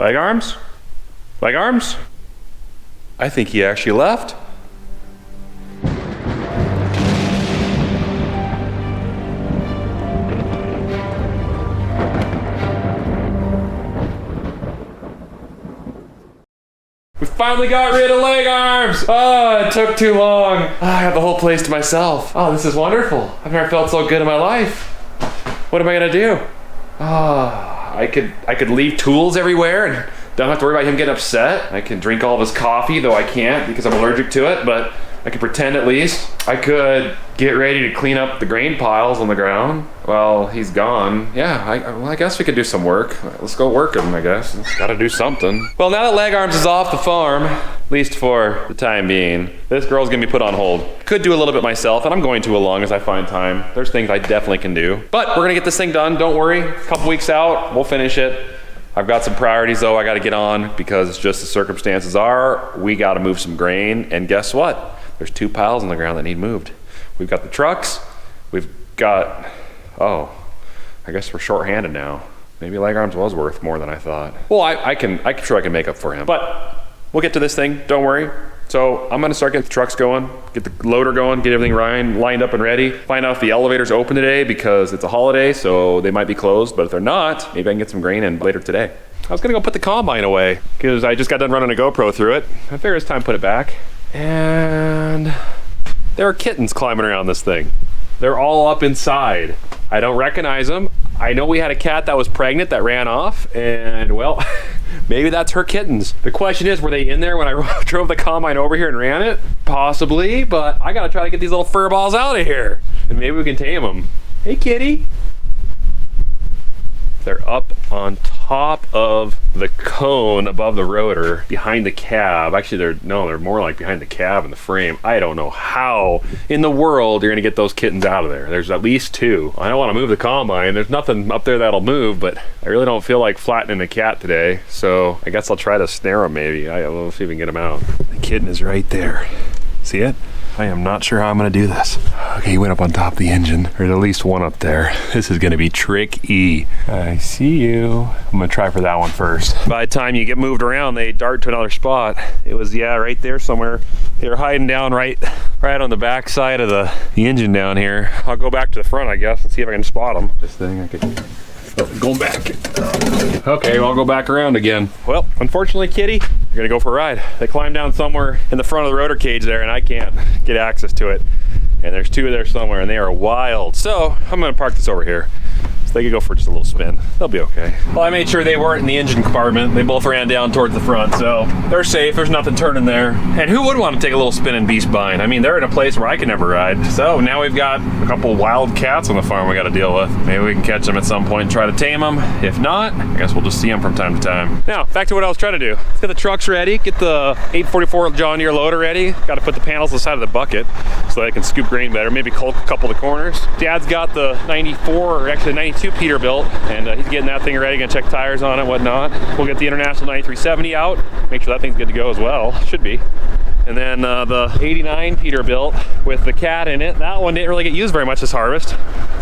LegArms? LegArms? I think he actually left. We finally got rid of LegArms! Oh, it took too long. I have the whole place to myself. Oh, this is wonderful. I've never felt so good in my life. What am I gonna do? I could leave tools everywhere and don't have to worry about him getting upset. I can drink all of his coffee, though I can't because I'm allergic to it, but I could pretend at least. I could get ready to clean up the grain piles on the ground while he's gone. Yeah, I guess we could do some work. Let's go work him, I guess. Gotta do something. Well, now that LegArms is off the farm, at least for the time being, this girl's gonna be put on hold. Could do a little bit myself, and I'm going to as long as I find time. There's things I definitely can do. But we're gonna get this thing done, don't worry. A couple weeks out, we'll finish it. I've got some priorities though I gotta get on because just the circumstances are, we gotta move some grain, and guess what? There's 2 piles on the ground that need moved. We've got the trucks, we've got, oh, I guess we're short-handed now. Maybe LegArms was worth more than I thought. Well, I'm sure I can make up for him. But we'll get to this thing, don't worry. So I'm gonna start getting the trucks going, get the loader going, get everything lined up and ready. Find out if the elevator's open today because it's a holiday, so they might be closed, but if they're not, maybe I can get some grain in later today. I was gonna go put the combine away because I just got done running a GoPro through it. I figured it's time to put it back. And there are kittens climbing around this thing. They're all up inside. I don't recognize them. I know we had a cat that was pregnant that ran off, and well, maybe that's her kittens. The question is, were they in there when I drove the combine over here and ran it? Possibly, but I gotta try to get these little fur balls out of here, and maybe we can tame them. Hey, kitty. They're up on top of the cone above the rotor behind the cab. Actually, they're more like behind the cab and the frame. I don't know how in the world you're gonna get those kittens out of there. There's at least 2. I don't wanna move the combine. There's nothing up there that'll move, but I really don't feel like flattening a cat today. So I guess I'll try to snare them maybe. We'll see if we can get them out. The kitten is right there. See it? I am not sure how I'm gonna do this. Okay, he went up on top of the engine. There's at least one up there. This is gonna be tricky. I see you. I'm gonna try for that one first. By the time you get moved around, they dart to another spot. It was, yeah, right there somewhere. They were hiding down right on the back side of the engine down here. I'll go back to the front, I guess, and see if I can spot them. This thing, I could... Oh, going back. Okay, well, I'll go back around again. Well, unfortunately, kitty, you're gonna go for a ride. They climb down somewhere in the front of the rotor cage there, and I can't get access to it. And there's 2 there somewhere, and they are wild. So I'm gonna park this over here. So they could go for just a little spin. They'll be okay. Well, I made sure they weren't in the engine compartment. They both ran down towards the front, so they're safe. There's nothing turning there. And who would want to take a little spin in Beast Bind? I mean, they're in a place where I can never ride. So now we've got a couple wild cats on the farm we got to deal with. Maybe we can catch them at some point and try to tame them. If not, I guess we'll just see them from time to time. Now, back to what I was trying to do. Let's get the trucks ready, get the 844 John Deere loader ready. Got to put the panels on the side of the bucket so that I can scoop grain better. Maybe a couple of the corners. Dad's got the 94, or actually 92 Peterbilt, and he's getting that thing ready, gonna check tires on it and whatnot. We'll get the International 9370 out, make sure that thing's good to go as well. Should be. And then the 89 Peterbilt with the cat in it. That one didn't really get used very much this harvest,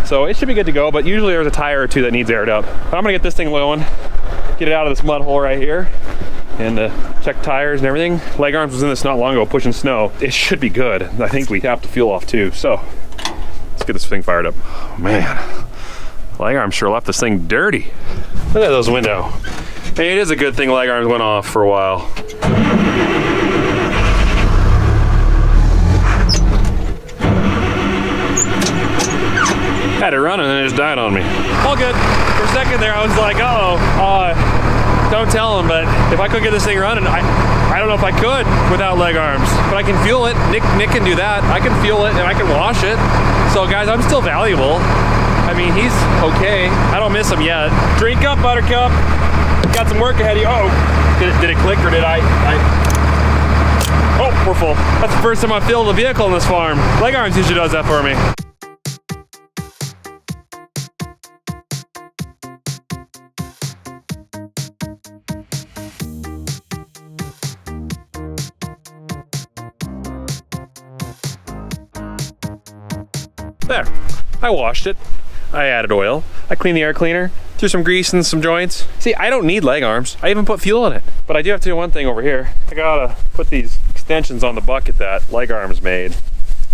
so it should be good to go, but usually there's a tire or 2 that needs aired up. But I'm gonna get this thing going, get it out of this mud hole right here, and check tires and everything. LegArms was in this not long ago pushing snow. It should be good. I think we tapped the fuel off too, so let's get this thing fired up. Oh, man, LegArms sure left this thing dirty. Look at those windows. Hey, it is a good thing LegArms went off for a while. Had it running and it just died on me. All good. For a second there I was like, don't tell him, but if I could get this thing running, I don't know if I could without LegArms, but I can fuel it. Nick can do that. I can fuel it and I can wash it. So guys, I'm still valuable. I mean, he's okay. I don't miss him yet. Drink up, Buttercup. Got some work ahead of you. Oh, did it click or did I? Oh, we're full. That's the first time I've filled a vehicle in this farm. LegArms usually does that for me. There, I washed it. I added oil. I cleaned the air cleaner. threw some grease in some joints. See, I don't need leg arms. I even put fuel in it. But I do have to do one thing over here. I gotta put these extensions on the bucket that LegArms made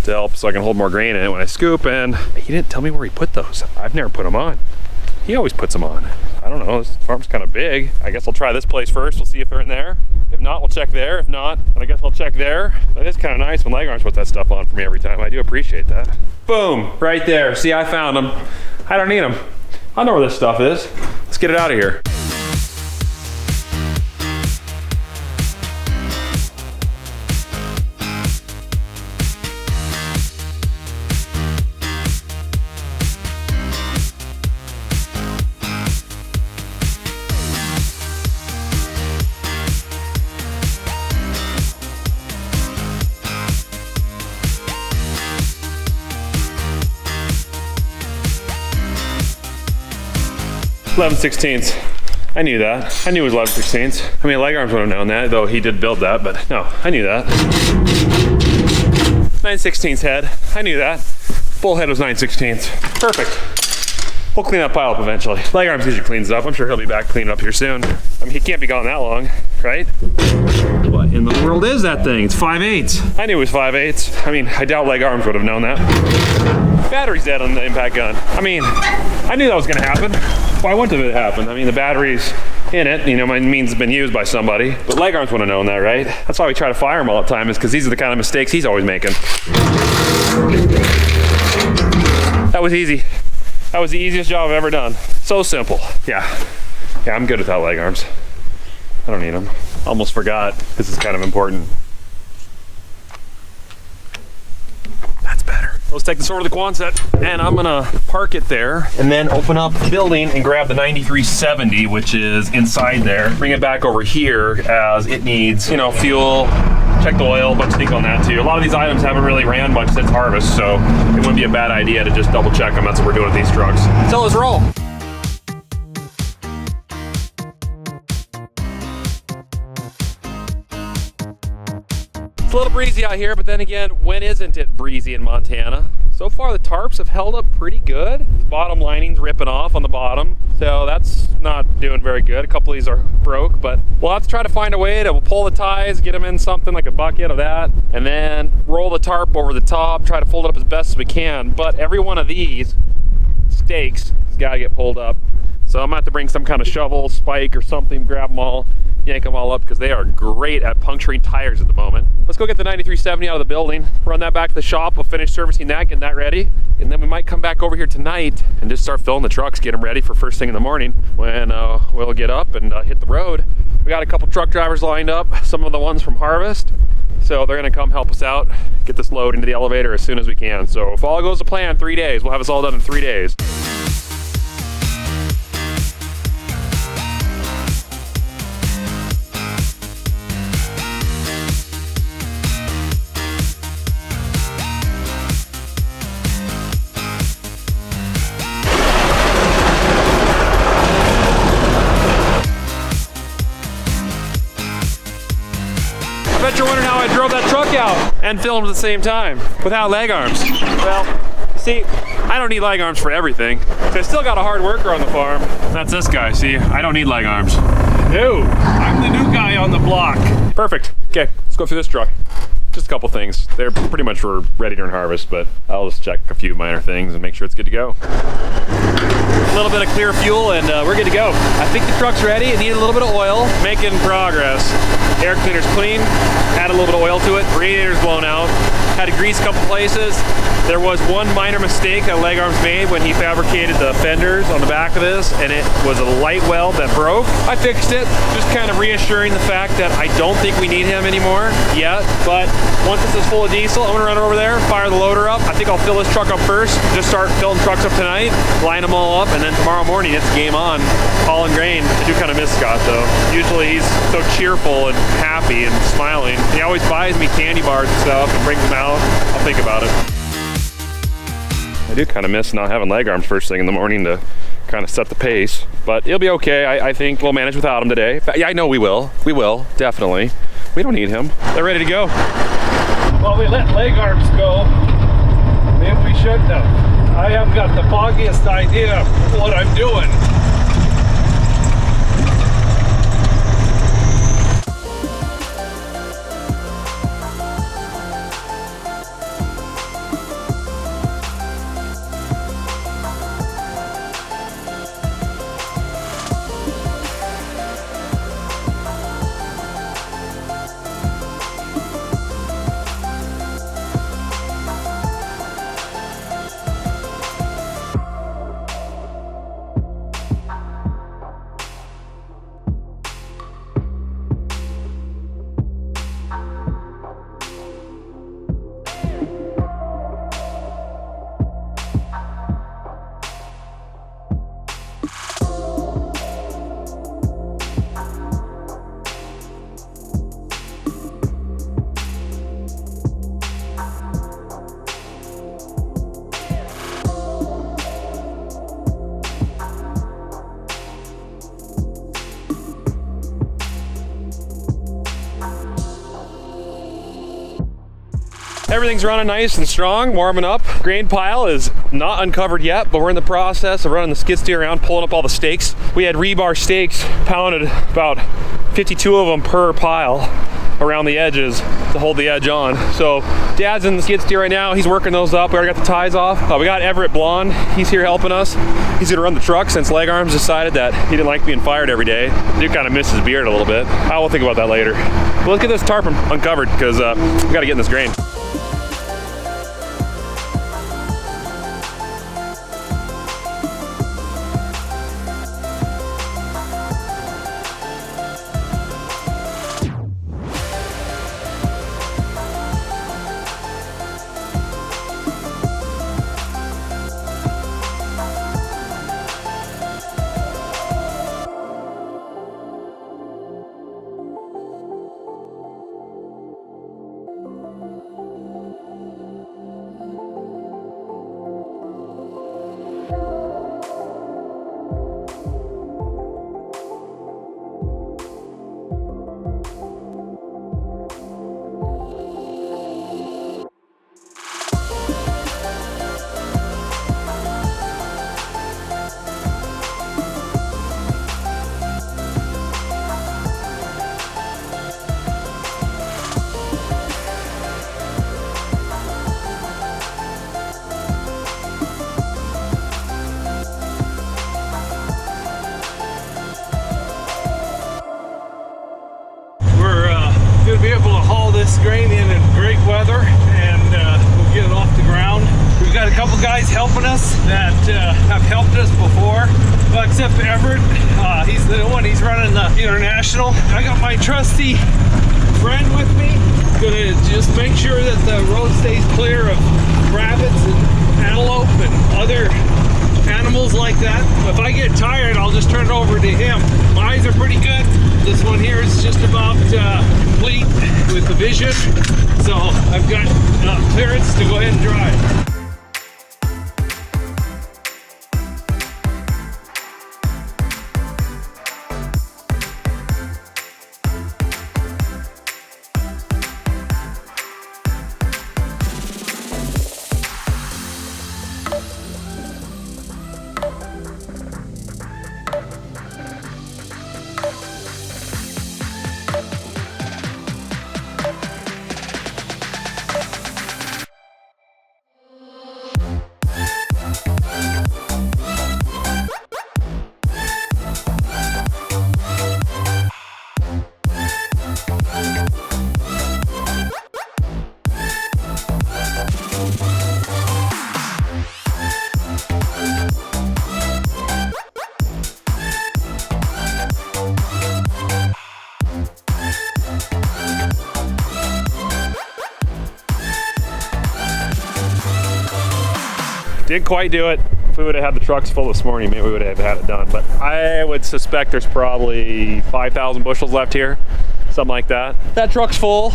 to help so I can hold more grain in it when I scoop, and he didn't tell me where he put those. I've never put them on. He always puts them on. I don't know, this farm's kind of big. I guess I'll try this place first. We'll see if they're in there. If not, we'll check there. If not, then I guess I'll check there. That is kind of nice when LegArms puts that stuff on for me every time. I do appreciate that. Boom, right there. See, I found them. I don't need them. I know where this stuff is. Let's get it out of here. $11/16. I knew that. I knew it was 11/16. I mean, LegArms would have known that, though he did build that, but no, I knew that. 9/16 head. I knew that. Full head was 9/16. Perfect. We'll clean that pile up eventually. LegArms usually cleans it up. I'm sure he'll be back cleaning up here soon. I mean, he can't be gone that long, right? What in the world is that thing? It's 5/8. I knew it was 5/8. I mean, I doubt LegArms would have known that. Battery's dead on the impact gun. I mean, I knew that was gonna happen. Why wouldn't it happen? I mean, the battery's in it, you know, it means it's been used by somebody. But LegArms would have known that, right? That's why we try to fire him all the time, is because these are the kind of mistakes he's always making. That was easy. That was the easiest job I've ever done. So simple. Yeah, I'm good without LegArms. I don't need them. Almost forgot. This is kind of important. That's better. Let's take this over to the Quonset, and I'm gonna park it there and then open up the building and grab the 9370, which is inside there. Bring it back over here as it needs, you know, fuel. Check the oil, bunch of think on that too. A lot of these items haven't really ran much since harvest, so it wouldn't be a bad idea to just double check them. That's what we're doing with these trucks. So let's roll. It's a little breezy out here, but then again, when isn't it breezy in Montana? So far the tarps have held up pretty good. The bottom lining's ripping off on the bottom, so that's not doing very good. A couple of these are broke, but we'll have to try to find a way to pull the ties, get them in something like a bucket of that, and then roll the tarp over the top, try to fold it up as best as we can. But every one of these stakes has got to get pulled up. So I'm gonna have to bring some kind of shovel, spike, or something, grab them all, yank them all up, because they are great at puncturing tires at the moment. Let's go get the 9370 out of the building, run that back to the shop, we'll finish servicing that, get that ready, and then we might come back over here tonight and just start filling the trucks, get them ready for first thing in the morning when we'll get up and hit the road. We got a couple truck drivers lined up, some of the ones from Harvest, so they're gonna come help us out, get this load into the elevator as soon as we can. So if all goes to plan, 3 days, we'll have this all done in 3 days. I bet you're wondering how I drove that truck out and filmed at the same time without LegArms. Well, see, I don't need LegArms for everything. So I still got a hard worker on the farm. That's this guy, see, I don't need LegArms. No, I'm the new guy on the block. Perfect, okay, let's go through this truck. Just a couple things. They're pretty much ready during harvest, but I'll just check a few minor things and make sure it's good to go. A little bit of clear fuel and we're good to go. I think the truck's ready. It needed a little bit of oil. Making progress. Air cleaner's clean. Add a little bit of oil to it. Radiator's blown out. Had to grease a couple places. There was one minor mistake that LegArms made when he fabricated the fenders on the back of this, and it was a light weld that broke. I fixed it, just kind of reassuring the fact that I don't think we need him anymore yet, but once this is full of diesel, I'm gonna run over there, fire the loader up. I think I'll fill this truck up first, just start filling trucks up tonight, line them all up, and then tomorrow morning it's game on. Hauling grain. I do kind of miss Scott though. Usually he's so cheerful and happy and smiling. He always buys me candy bars and stuff and brings them out. I'll think about it. I do kind of miss not having LegArms first thing in the morning to kind of set the pace, but it'll be okay. I think we'll manage without him today. Yeah, I know we will. We will, definitely. We don't need him. They're ready to go. Well, we let LegArms go. Maybe we shouldn't have. I haven't got the foggiest idea of what I'm doing. Everything's running nice and strong, warming up. Grain pile is not uncovered yet, but we're in the process of running the skid steer around, pulling up all the stakes. We had rebar stakes pounded, about 52 of them per pile around the edges to hold the edge on. So Dad's in the skid steer right now. He's working those up. We already got the ties off. We got Everett Blonde. He's here helping us. He's gonna run the truck since LegArms decided that he didn't like being fired every day. Dude kind of missed his beard a little bit. I will think about that later. But let's get this tarp uncovered because we got to get in this grain. Be able to haul this grain in great weather, and we'll get it off the ground. We've got a couple guys helping us that have helped us before, except Everett. He's the one, he's running the international. I got my trusty friend with me. Gonna just make sure that the road stays clear of rabbits and antelope and other animals like that. If I get tired, I'll just turn it over to him. My eyes are pretty good. This one here is just about complete with the vision, so I've got clearance to go ahead and drive. Didn't quite do it. If we would have had the trucks full this morning, maybe we would have had it done. But I would suspect there's probably 5,000 bushels left here, something like that. That truck's full.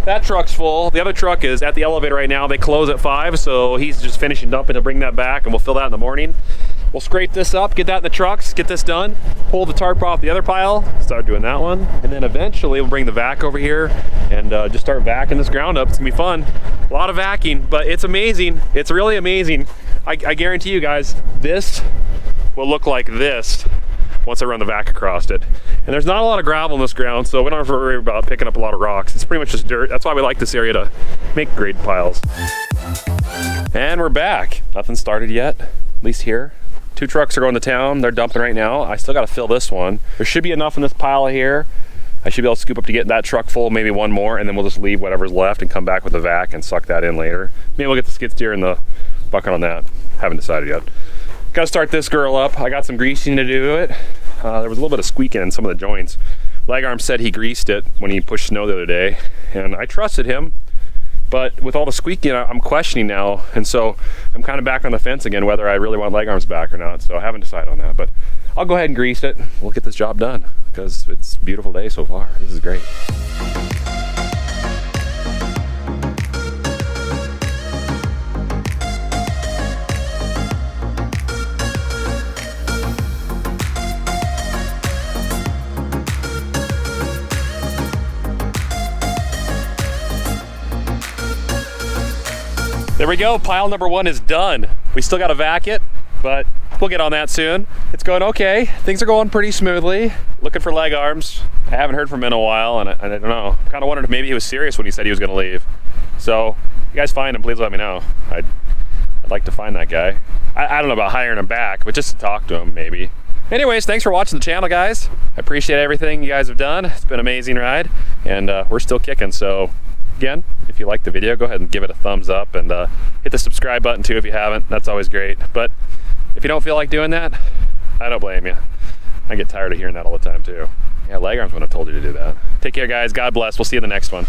That truck's full. The other truck is at the elevator right now. They close at 5, so he's just finishing dumping to bring that back, and we'll fill that in the morning. We'll scrape this up, get that in the trucks, get this done, pull the tarp off the other pile, start doing that one, and then eventually we'll bring the vac over here and just start vacuuming this ground up. It's gonna be fun. A lot of vacuuming, but it's amazing. It's really amazing. I guarantee you guys, this will look like this once I run the vac across it. And there's not a lot of gravel in this ground, so we don't have to worry about picking up a lot of rocks. It's pretty much just dirt. That's why we like this area to make grade piles. And we're back. Nothing started yet, at least here. 2 trucks are going to town. They're dumping right now. I still got to fill this one. There should be enough in this pile here. I should be able to scoop up to get that truck full, maybe one more, and then we'll just leave whatever's left and come back with the vac and suck that in later. Maybe we'll get the skid steer and the bucket on that. Haven't decided yet. Got to start this girl up. I got some greasing to do it. There was a little bit of squeaking in some of the joints. LegArms said he greased it when he pushed snow the other day, and I trusted him. But with all the squeaking, I'm questioning now, and so I'm kind of back on the fence again whether I really want LegArms back or not. So I haven't decided on that, but I'll go ahead and grease it. We'll get this job done because it's a beautiful day so far. This is great. There we go, pile number 1 is done. We still gotta vac it, but we'll get on that soon. It's going okay. Things are going pretty smoothly. Looking for LegArms. I haven't heard from him in a while, and I don't know. Kind of wondered if maybe he was serious when he said he was gonna leave. So, you guys find him, please let me know. I'd like to find that guy. I don't know about hiring him back, but just to talk to him, maybe. Anyways, thanks for watching the channel, guys. I appreciate everything you guys have done. It's been an amazing ride, and we're still kicking. So, again, if you liked the video, go ahead and give it a thumbs up, and hit the subscribe button too if you haven't. That's always great. But if you don't feel like doing that, I don't blame you. I get tired of hearing that all the time too. Yeah, LegArms wouldn't have told you to do that. Take care, guys. God bless. We'll see you in the next one.